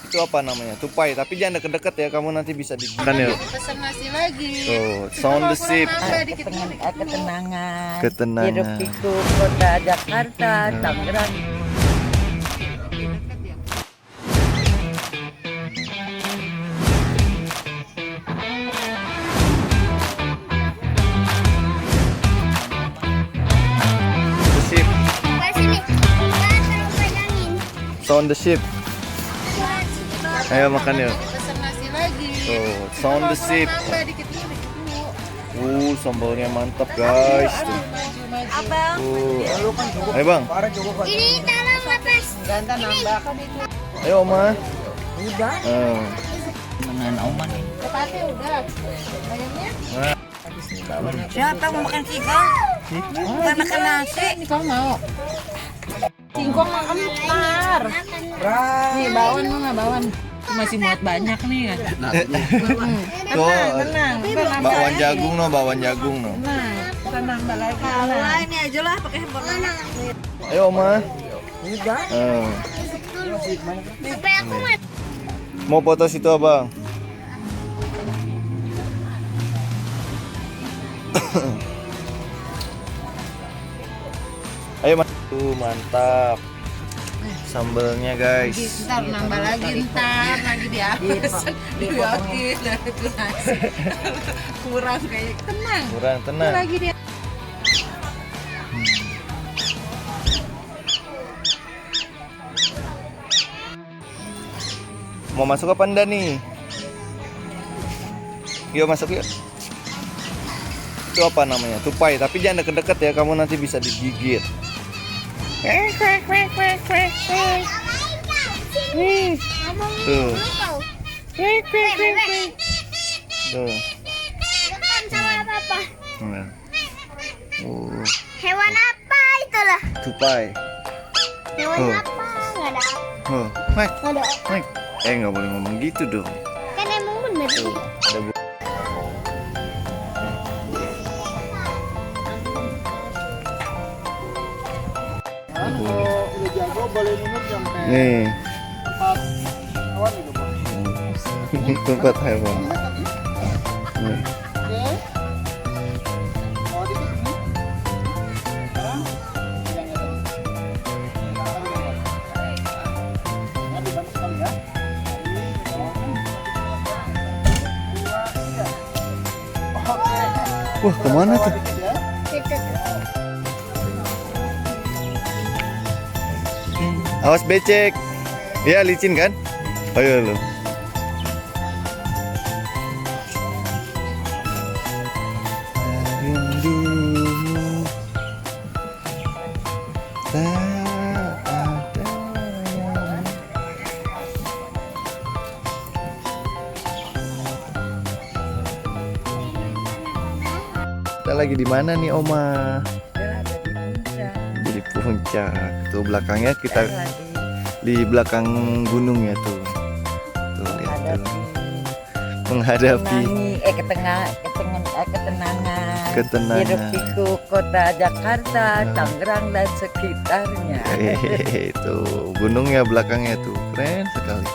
Itu apa namanya? Tupai. Tapi jangan deket-deket ya, kamu nanti bisa dimakan ya. Pesan nasi lagi. Tuh, sound the ship. Ketenangan. Ketenangan. Hidup pikuk kota Jakarta, Tangerang. The ship. Sini. Jangan pegangin. Sound the ship. Ayo makan yuk. Pesan nasi lagi. Tuh, sound the ship. Nambah dikit dulu. Sambalnya mantap guys. Tuh. Abang. Ayo bang. Ini tolong lepas. Ganta nambah. Ayo oma. Udah. Menahan Oman nih. Tepatnya udah. Ayamnya? Siapa mau makan singkong? Bukan makan nasi. Ini kamu mau? Singkong makan ntar. Nih bawan mau nggak bawan? Masih muat banyak nih ya. Tuh, Tenang. bakwan jagung no, bakwan jagung no. Nah, kita nambah lagi. Wah, ini aja lah pakai handphone. Ayo oma. Udah. Sampai aku mati. Mau foto situ abang? Ayo mas. Mantap. Sambelnya guys. Ntar nambah lagi lagi dihabis. Dihabis itu nasi. Kurang kayak tenang. Kurang tenang. Lagi dia. Mau masuk apa anda nih? Yuk masuk yuk. Itu apa namanya? Tupai. Tapi jangan deket-deket ya, kamu nanti bisa digigit. Tuh. Tuh. Dekat sama apa? Nah. Hewan apa itulah? Tupai. Hewan Oh. apa? Nggak ada. Mike, Nggak ada. Mike. Nggak boleh ngomong gitu dong. Kan emang bener. Tuh, ada Udah jago boleh minum sampai nih. 4 awan gitu Pak. Tempat hewan. Nih. Oke. Mau dikit ini. Sekarang yang ada. Ya, dibantu sekali ya. Oke. Wah, kemana tuh? Itu tuh. Awas becek. Ya, licin kan? Ayo lo. Rindumu tak ada yang kita lagi di mana nih Oma? Di puncak. Tuh belakangnya kita di belakang gunung ya tuh. Tuh lihat tuh. Menghadapi Ketenangan. Ketenangan. Hidup pikuk kota Jakarta, Tangerang dan sekitarnya. Tuh gunungnya belakangnya tuh keren sekali.